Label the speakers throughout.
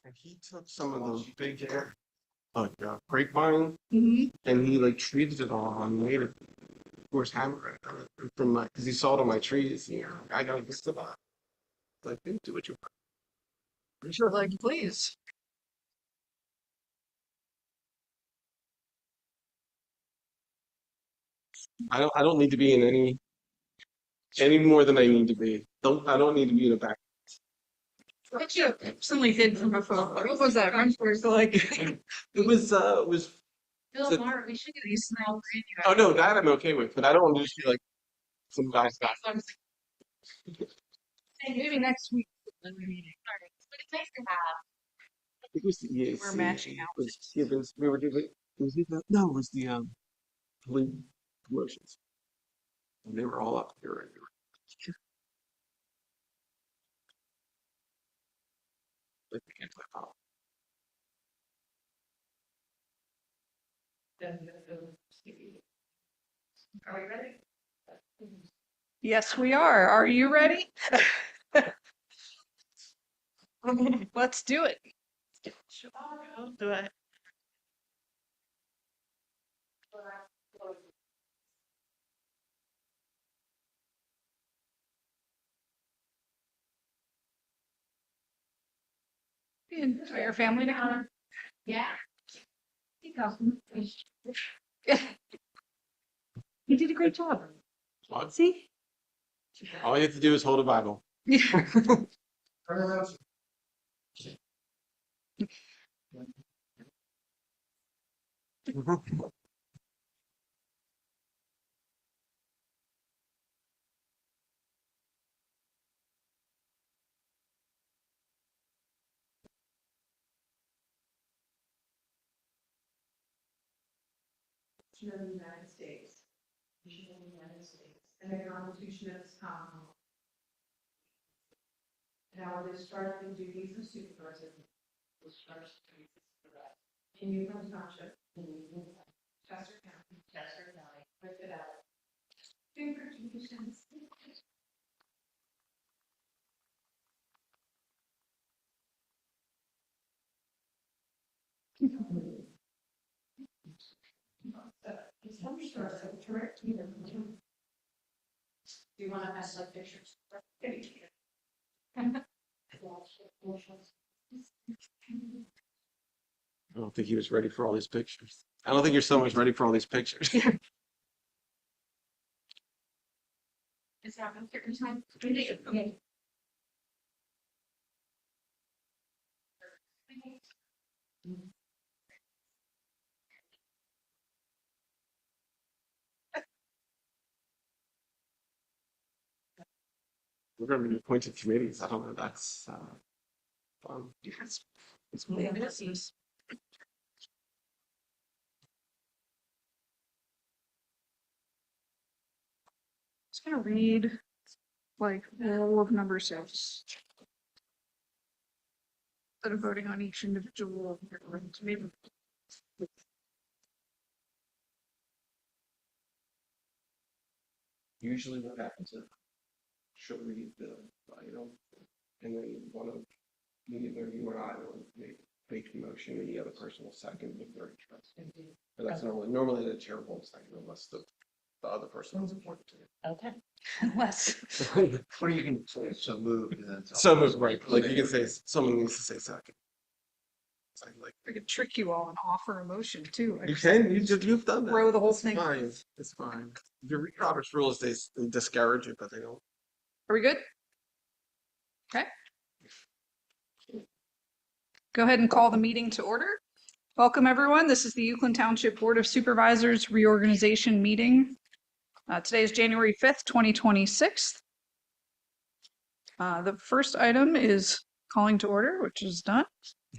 Speaker 1: And he took some of those big hair, like grapevine,
Speaker 2: Mm-hmm.
Speaker 1: and he like treated it all and made it, of course, hammer it from my, because he saw it on my trees. You know, I got used to that. Like, dude, do what you want.
Speaker 2: Sure, like, please.
Speaker 1: I don't need to be in any more than I need to be. I don't need to be in a back.
Speaker 2: What you personally hid from a photo? What was that? Run for like.
Speaker 1: It was.
Speaker 2: Bill Maher, we should get these small green.
Speaker 1: Oh no, that I'm okay with, but I don't want to just be like some guy's got.
Speaker 2: Maybe next week. When we're meeting. All right. But it's nice to have.
Speaker 1: It was the EAC.
Speaker 2: We're matching
Speaker 1: It was,
Speaker 2: outfits.
Speaker 1: yeah, we were doing. It was either, no, it was the police promotions, and they were all up here. And they were, like, they can't play foul.
Speaker 2: Are we ready? Yes, we are. Are you ready? Let's do it. I'll do it. For your family to come. Yeah. You did a great job.
Speaker 1: What?
Speaker 2: See?
Speaker 1: All you have to do is hold a Bible.
Speaker 2: Yeah.
Speaker 3: Of the United States, and the Constitution of this Commonwealth. And I will discharge the duties of supervisor in Newcomb Township, Chester County, without congratulations. Do you want to pass like pictures?
Speaker 1: I don't think he was ready for all these pictures. I don't think your son was ready for all these pictures.
Speaker 3: Is that a certain time? Okay.
Speaker 1: We're going to be appointed committees. I don't know. That's fun.
Speaker 2: It's really business. Just gonna read like all of number 6. Instead of voting on each individual, maybe.
Speaker 1: Usually what happens is she'll read the item, and then one of either you or I will make the motion, and the other person will second if they're interested. But that's normally the chair won't second unless the other person is important to it.
Speaker 2: Okay. Unless.
Speaker 4: Or you can say so moved and then.
Speaker 1: So moved, right? Like you can say someone needs to say second. So like
Speaker 2: I could trick you all and offer a motion too.
Speaker 1: you can, you've done that.
Speaker 2: Throw the whole
Speaker 1: It's
Speaker 2: thing.
Speaker 1: fine. It's fine. If you read Robert's rules, they discourage it, but they don't.
Speaker 2: Are we good? Okay. Go ahead and call the meeting to order. Welcome, everyone. This is the Euclid Township Board of Supervisors reorganization meeting. Today is January 5th, 2026. The first item is calling to order, which is done.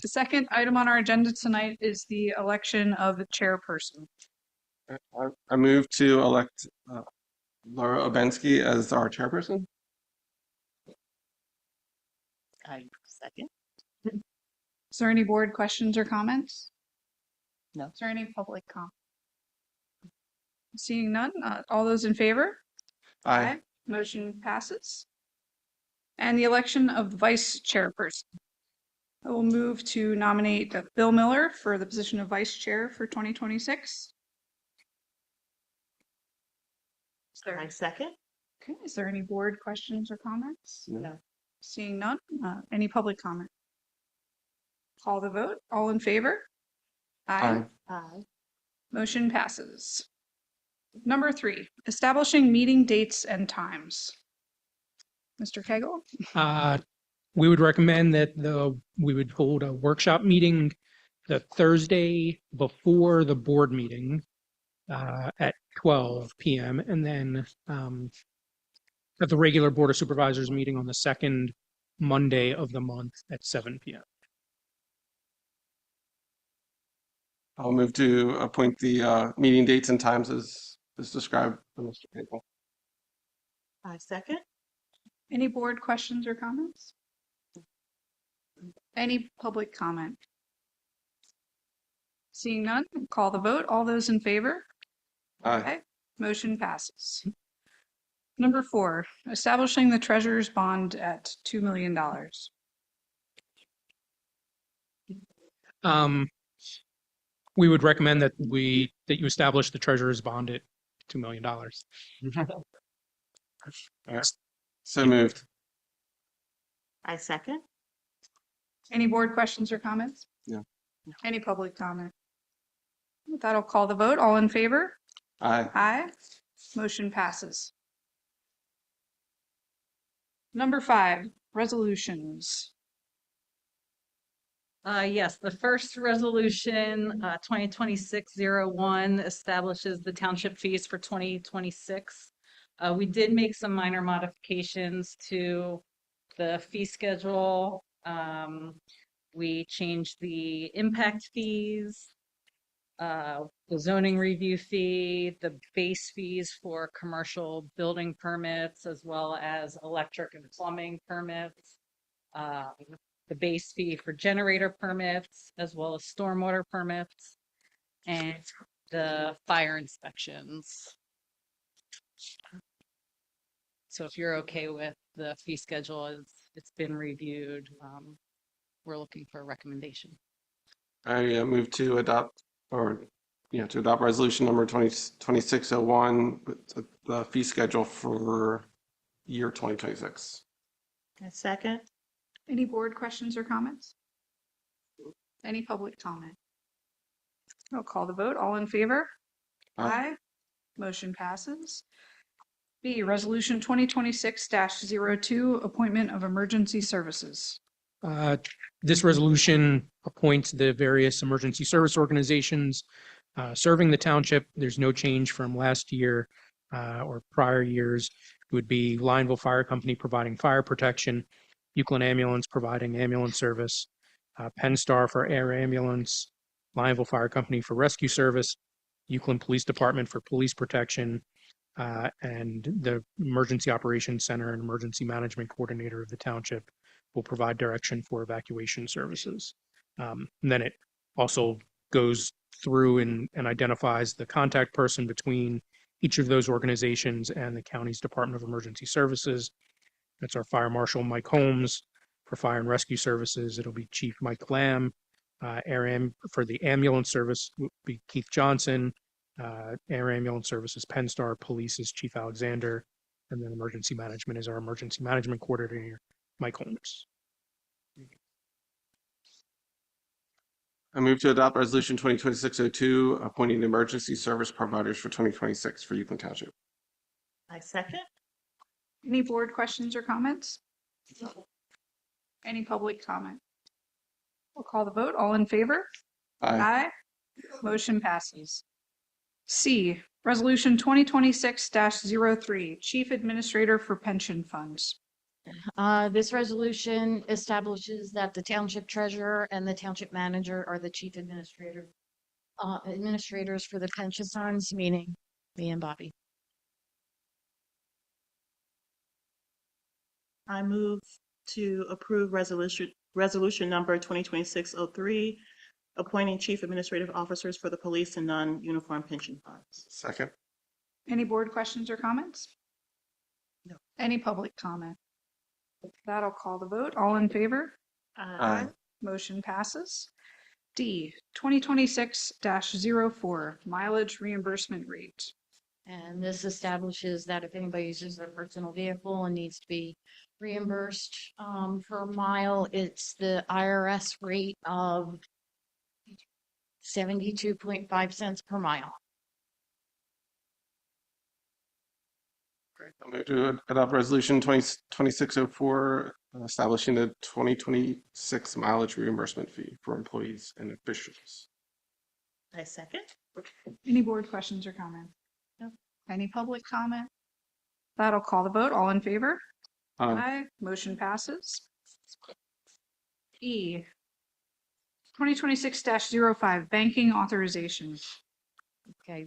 Speaker 2: The second item on our agenda tonight is the election of the chairperson.
Speaker 1: I move to elect Laura Obensky as our chairperson.
Speaker 5: I second.
Speaker 2: Is there any board questions or comments?
Speaker 5: No.
Speaker 2: Is there any public comment? Seeing none, all those in favor?
Speaker 1: Aye.
Speaker 2: Motion passes. And the election of the vice chairperson. I will move to nominate Bill Miller for the position of vice chair for 2026.
Speaker 5: I second.
Speaker 2: Okay, is there any board questions or comments?
Speaker 1: No.
Speaker 2: Seeing none, any public comment? Call the vote. All in favor?
Speaker 1: Aye.
Speaker 5: Aye.
Speaker 2: Motion passes. Number 3, establishing meeting dates and times. Mr. Kegel?
Speaker 6: We would recommend that we would hold a workshop meeting the Thursday before the board meeting at 12 p.m. and then at the regular Board of Supervisors meeting on the second Monday of the month at 7 p.m.
Speaker 1: I'll move to appoint the meeting dates and times as described by Mr. Cagle.
Speaker 5: I second.
Speaker 2: Any board questions or comments? Any public comment? Seeing none, call the vote. All those in favor?
Speaker 1: Aye.
Speaker 2: Okay, motion passes. Number 4, establishing the treasurer's bond at $2 million.
Speaker 6: We would recommend that you establish the treasurer's bond at $2 million.
Speaker 1: All right. So moved.
Speaker 5: I second.
Speaker 2: Any board questions or comments?
Speaker 1: No.
Speaker 2: Any public comment? With that, I'll call the vote. All in favor?
Speaker 1: Aye.
Speaker 2: Aye. Motion passes. Number 5, resolutions.
Speaker 7: Yes, the first resolution, 2026-01, establishes the township fees for 2026. We did make some minor modifications to the fee schedule. We changed the impact fees, the zoning review fee, the base fees for commercial building permits, as well as electric and plumbing permits. The base fee for generator permits, as well as stormwater permits, and the fire inspections. So if you're okay with the fee schedule, it's been reviewed, we're looking for a recommendation.
Speaker 1: I move to adopt resolution number 2601 with the fee schedule for year 2026.
Speaker 5: I second.
Speaker 2: Any board questions or comments? Any public comment? I'll call the vote. All in favor? Aye. Motion passes. B, resolution 2026-02, appointment of emergency services.
Speaker 6: This resolution appoints the various emergency service organizations serving the township. There's no change from last year or prior years. It would be Lineville Fire Company providing fire protection, Euclid Ambulance providing ambulance service, Penn Star for air ambulance, Lineville Fire Company for rescue service, Euclid Police Department for police protection, and the Emergency Operations Center and Emergency Management Coordinator of the township will provide direction for evacuation services. And then it also goes through and identifies the contact person between each of those organizations and the county's Department of Emergency Services. That's our Fire Marshal Mike Holmes. For fire and rescue services, it'll be Chief Mike Lamb. For the ambulance service will be Keith Johnson. Air ambulance services, Penn Star. Police is Chief Alexander. And then emergency management is our emergency management coordinator, Mike Holmes.
Speaker 1: I move to adopt resolution 2026-02, appointing emergency service providers for 2026 for Euclid Township.
Speaker 5: I second.
Speaker 2: Any board questions or comments? Any public comment? We'll call the vote. All in favor?
Speaker 1: Aye.
Speaker 2: Motion passes. C, resolution 2026-03, chief administrator for pension funds.
Speaker 8: This resolution establishes that the township treasurer and the township manager are the chief administrators for the pension funds, meaning me and Bobby.
Speaker 9: I move to approve resolution number 2026-03, appointing chief administrative officers for the police and non-uniform pension funds.
Speaker 1: Second.
Speaker 2: Any board questions or comments?
Speaker 5: No.
Speaker 2: Any public comment? With that, I'll call the vote. All in favor?
Speaker 1: Aye.
Speaker 2: Motion passes. D, 2026-04, mileage reimbursement rate.
Speaker 8: And this establishes that if anybody uses their personal vehicle and needs to be reimbursed for a mile, it's the IRS rate of 72.5 cents per mile.
Speaker 1: I'll move to adopt resolution 2604, establishing the 2026 mileage reimbursement fee for employees and officials.
Speaker 9: I second.
Speaker 2: Any board questions or comments?
Speaker 8: No.
Speaker 2: Any public comment? That'll call the vote. All in favor?
Speaker 1: Aye.
Speaker 2: Aye. Motion passes. E, 2026-05, banking authorization.
Speaker 8: Okay.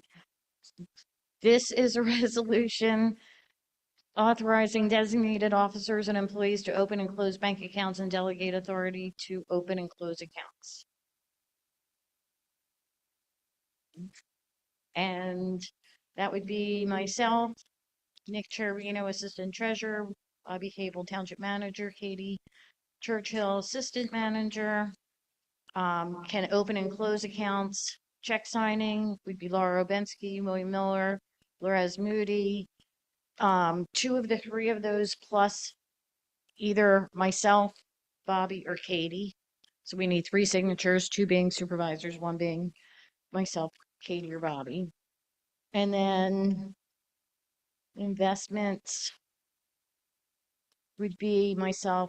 Speaker 8: This is a resolution authorizing designated officers and employees to open and close bank accounts and delegate authority to open and close accounts. And that would be myself, Nick Cherubino, Assistant Treasurer, Bobby Cable, Township Manager, Katie Churchill, Assistant Manager. Can open and close accounts. Check signing would be Laura Obensky, William Miller, Lorez Moody. 2 of the 3 of those plus either myself, Bobby, or Katie. So we need 3 signatures, 2 being supervisors, 1 being myself, Katie, or Bobby. And then investments would be myself,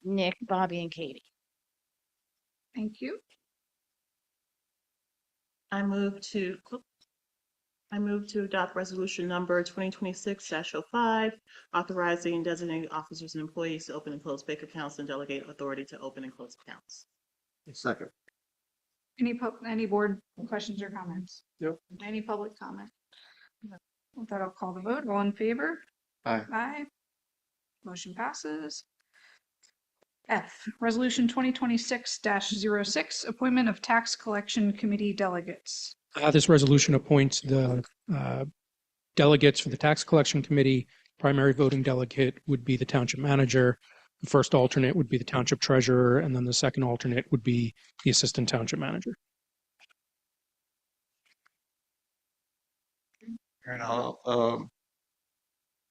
Speaker 8: Nick, Bobby, and Katie.
Speaker 2: Thank you.
Speaker 9: I move to adopt resolution number 2026-05, authorizing designated officers and employees to open and close bank accounts and delegate authority to open and close accounts.
Speaker 1: Second.
Speaker 2: Any board questions or comments?
Speaker 1: Nope.
Speaker 2: Any public comment? With that, I'll call the vote. All in favor?
Speaker 1: Aye.
Speaker 2: Aye. Motion passes. F, Resolution 2026-06, appointment of tax collection committee delegates.
Speaker 6: This resolution appoints the delegates for the tax collection committee. Primary voting delegate would be the township manager. The first alternate would be the township treasurer, and then the second alternate would be the assistant township manager.
Speaker 1: And I'll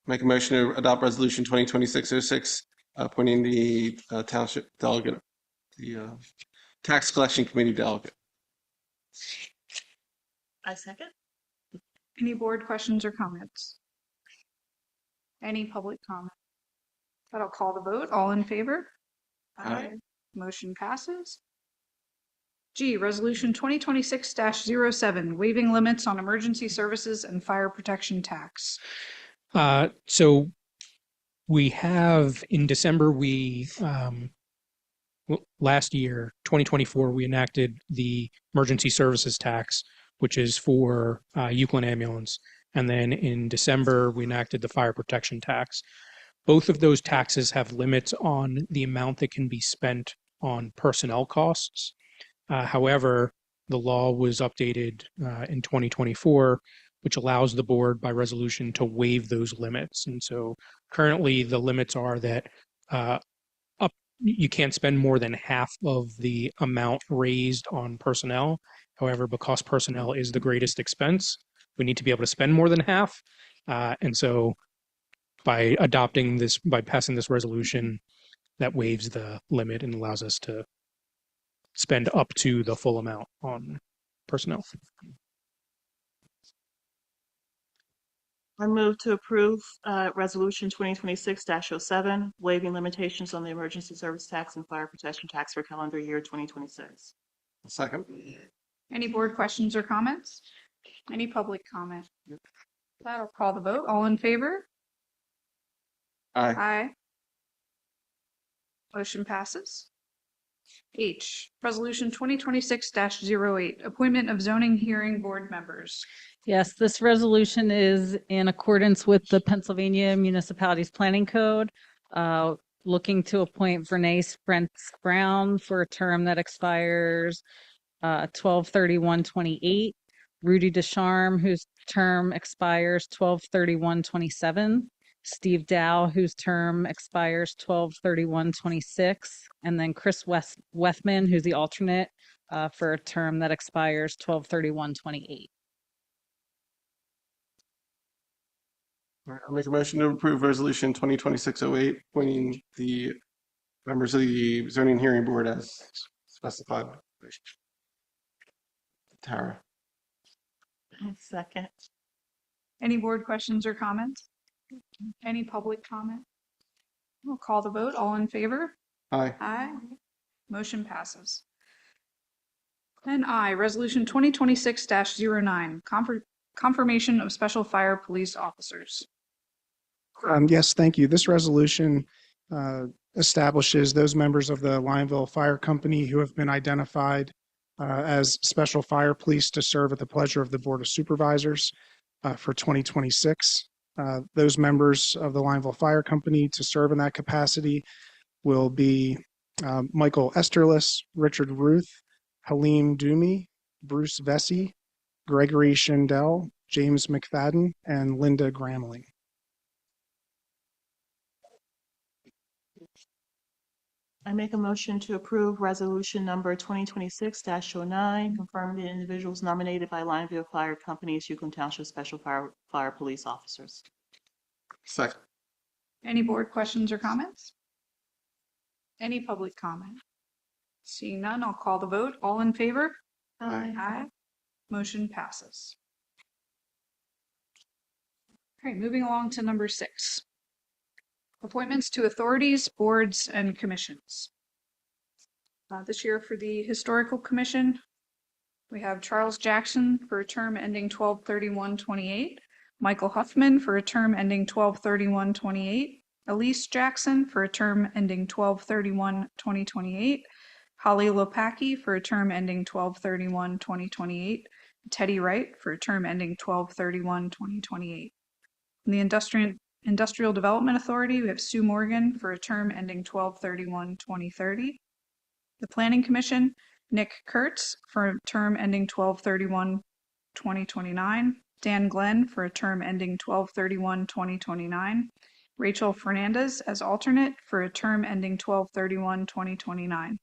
Speaker 1: make a motion to adopt resolution 2026-06, appointing the township delegate, the tax collection committee delegate.
Speaker 9: I second.
Speaker 2: Any board questions or comments? Any public comment? That'll call the vote. All in favor?
Speaker 1: Aye.
Speaker 2: Motion passes. G, Resolution 2026-07, waiving limits on emergency services and fire protection tax.
Speaker 6: So we have in December, last year, 2024, we enacted the emergency services tax, which is for Euclid ambulance. And then in December, we enacted the fire protection tax. Both of those taxes have limits on the amount that can be spent on personnel costs. However, the law was updated in 2024, which allows the board by resolution to waive those limits. And so currently the limits are that you can't spend more than half of the amount raised on personnel. However, because personnel is the greatest expense, we need to be able to spend more than half. And so by passing this resolution, that waives the limit and allows us to spend up to the full amount on personnel.
Speaker 9: I move to approve resolution 2026-07, waiving limitations on the emergency service tax and fire protection tax for calendar year 2026.
Speaker 1: Second.
Speaker 2: Any board questions or comments? Any public comment? That'll call the vote. All in favor?
Speaker 1: Aye.
Speaker 2: Aye. Motion passes. H, Resolution 2026-08, appointment of zoning hearing board members.
Speaker 7: Yes, this resolution is in accordance with the Pennsylvania Municipalities Planning Code, looking to appoint Vernace Brents Brown for a term that expires 12/31/28, Rudy Descharme, whose term expires 12/31/27, Steve Dow, whose term expires 12/31/26, and then Chris Wethman, who's the alternate, for a term that expires 12/31/28.
Speaker 1: All right, I'll make a motion to approve resolution 2026-08, appointing the members of the zoning hearing board as specified. Tara.
Speaker 9: I second.
Speaker 2: Any board questions or comments? Any public comment? We'll call the vote. All in favor?
Speaker 1: Aye.
Speaker 2: Aye. Motion passes. Then I, Resolution 2026-09, confirmation of special fire police officers.
Speaker 10: Yes, thank you. This resolution establishes those members of the Lionville Fire Company who have been identified as special fire police to serve at the pleasure of the Board of Supervisors for 2026. Those members of the Lionville Fire Company to serve in that capacity will be Michael Esterlis, Richard Ruth, Halim Dumi, Bruce Vesey, Gregory Schindel, James McFadden, and Linda Gramling.
Speaker 9: I make a motion to approve resolution number 2026-09, confirming the individuals nominated by Lionville Fire Company as Euclid Township Special Fire Police Officers.
Speaker 1: Second.
Speaker 2: Any board questions or comments? Any public comment? Seeing none, I'll call the vote. All in favor?
Speaker 1: Aye.
Speaker 2: Aye. Motion passes. All right, moving along to number 6. Appointments to authorities, boards, and commissions. This year for the Historical Commission, we have Charles Jackson for a term ending 12/31/28, Michael Huffman for a term ending 12/31/28, Elise Jackson for a term ending 12/31/2028, Holly Lopacki for a term ending 12/31/2028, Teddy Wright for a term ending 12/31/2028. In the Industrial Development Authority, we have Sue Morgan for a term ending 12/31/2030. The Planning Commission, Nick Kurtz for a term ending 12/31/2029. Dan Glenn for a term ending 12/31/2029. Rachel Fernandez as alternate for a term ending 12/31/2029.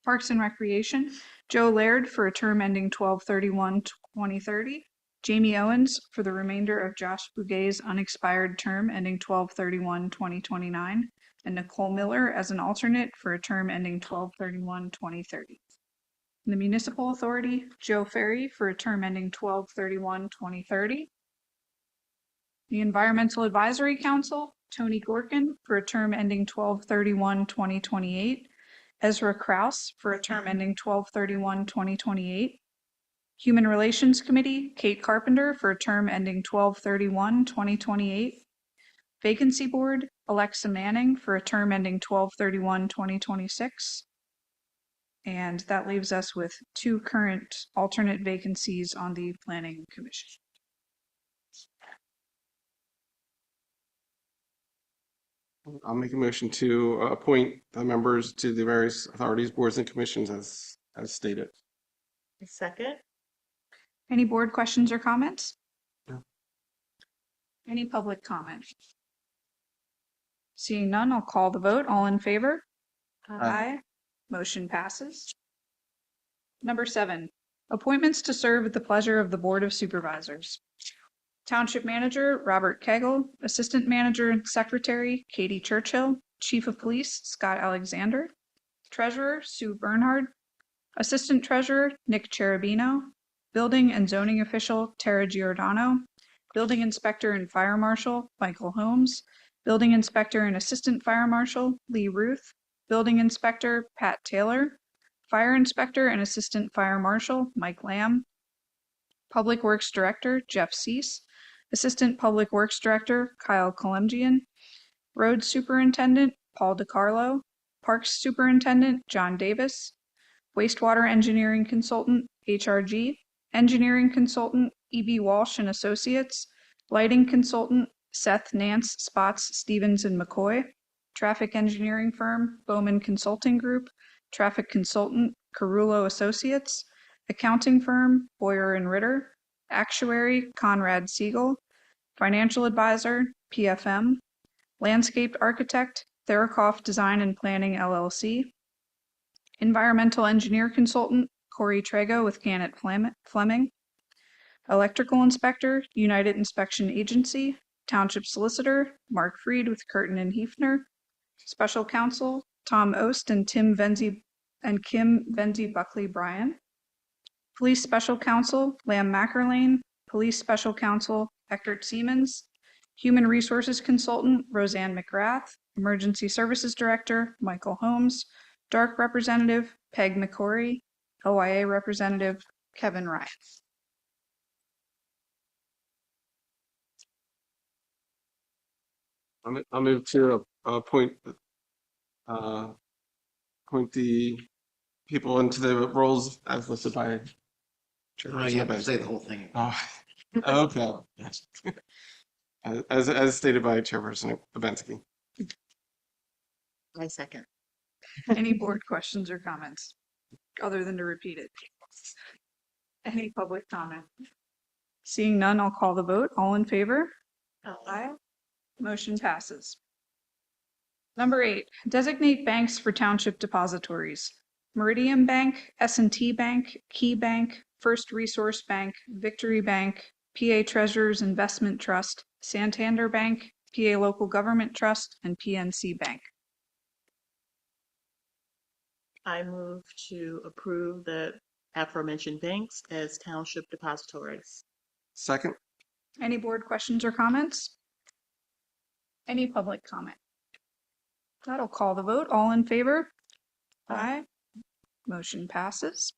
Speaker 2: Parks and Recreation, Joe Laird for a term ending 12/31/2030. Jamie Owens for the remainder of Josh Bouguet's unexpired term ending 12/31/2029, and Nicole Miller as an alternate for a term ending 12/31/2030. In the Municipal Authority, Joe Ferry for a term ending 12/31/2030. The Environmental Advisory Council, Tony Gorkin for a term ending 12/31/2028. Ezra Kraus for a term ending 12/31/2028. Human Relations Committee, Kate Carpenter for a term ending 12/31/2028. Vacancy Board, Alexa Manning for a term ending 12/31/2026. And that leaves us with 2 current alternate vacancies on the Planning Commission.
Speaker 1: I'll make a motion to appoint the members to the various authorities, boards, and commissions as stated.
Speaker 9: I second.
Speaker 2: Any board questions or comments?
Speaker 1: No.
Speaker 2: Any public comment? Seeing none, I'll call the vote. All in favor? Aye. Motion passes. Number 7, appointments to serve at the pleasure of the Board of Supervisors. Township Manager, Robert Kegel, Assistant Manager and Secretary, Katie Churchill, Chief of Police, Scott Alexander, Treasurer, Sue Bernhard, Assistant Treasurer, Nick Cherubino, Building and Zoning Official, Tara Giordano, Building Inspector and Fire Marshal, Michael Holmes, Building Inspector and Assistant Fire Marshal, Lee Ruth, Building Inspector, Pat Taylor, Fire Inspector and Assistant Fire Marshal, Mike Lamb, Public Works Director, Jeff Cease, Assistant Public Works Director, Kyle Columgian, Road Superintendent, Paul DiCarlo, Parks Superintendent, John Davis, Wastewater Engineering Consultant, HRG, Engineering Consultant, E.B. Walsh and Associates, Lighting Consultant, Seth Nance, Spots, Stevens and McCoy, Traffic Engineering Firm, Bowman Consulting Group, Traffic Consultant, Carullo Associates, Accounting Firm, Boyer and Ritter, Actuary, Conrad Siegel, Financial Advisor, PFM. Landscape architect, Therakoff Design and Planning LLC. Environmental engineer consultant, Corey Trago with Gannett Fleming. Electrical inspector, United Inspection Agency. Township solicitor, Mark Freed with Curtin and Hefner. Special counsel, Tom Ost and Kim Venzi Buckley Bryan. Police special counsel, Lam Mackerlane. Police special counsel, Eckert Siemens. Human resources consultant, Roseanne McGrath. Emergency services director, Michael Holmes. Dark representative, Peg McCory. OIA representative, Kevin Ryan.
Speaker 1: I'll move to appoint the people into the roles as listed by.
Speaker 4: Oh, you have to say the whole thing.
Speaker 1: Oh, okay. As stated by Chairperson Babensky.
Speaker 5: I second.
Speaker 2: Any board questions or comments, other than to repeat it? Any public comment? Seeing none, I'll call the vote. All in favor? Aye. Motion passes. Number 8, designate banks for township depositories. Meridian Bank, S&T Bank, Key Bank, First Resource Bank, Victory Bank, PA Treasurers Investment Trust, Santander Bank, PA Local Government Trust, and PNC Bank.
Speaker 9: I move to approve the aforementioned banks as township depositories.
Speaker 1: Second.
Speaker 2: Any board questions or comments? Any public comment? That'll call the vote. All in favor? Aye. Motion passes.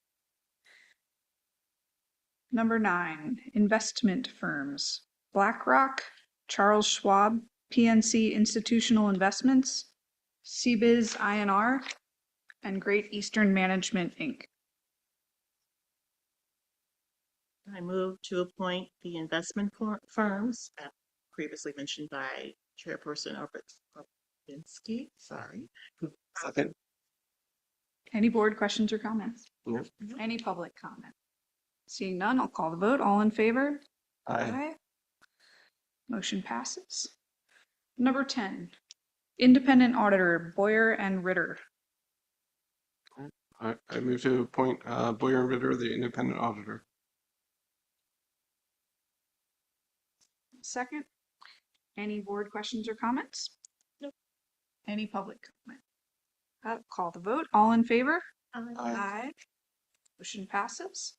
Speaker 2: Number 9, investment firms. BlackRock, Charles Schwab, PNC Institutional Investments, CBIZ INR, and Great Eastern Management, Inc.
Speaker 9: I move to appoint the investment firms previously mentioned by Chairperson Babensky. Sorry.
Speaker 1: Second.
Speaker 2: Any board questions or comments?
Speaker 1: No.
Speaker 2: Any public comment? Seeing none, I'll call the vote. All in favor?
Speaker 1: Aye.
Speaker 2: Motion passes. Number 10, independent auditor, Boyer and Ritter.
Speaker 1: I move to appoint Boyer and Ritter, the independent auditor.
Speaker 2: Second. Any board questions or comments?
Speaker 9: Nope.
Speaker 2: Any public comment? I'll call the vote. All in favor?
Speaker 1: Aye.
Speaker 2: Motion passes.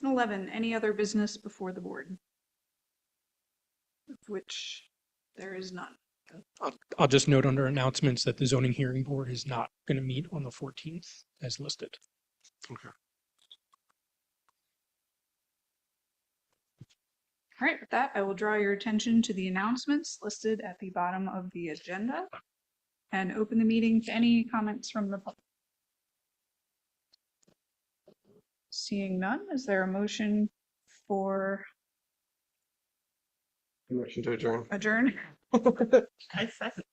Speaker 2: And 11, any other business before the board? Of which there is none.
Speaker 6: I'll just note under announcements that the zoning hearing board is not going to meet on the 14th as listed.
Speaker 1: Okay.
Speaker 2: All right, with that, I will draw your attention to the announcements listed at the bottom of the agenda and open the meeting to any comments from the public. Seeing none, is there a motion for
Speaker 1: Motion to adjourn.
Speaker 2: adjourn?
Speaker 9: I second.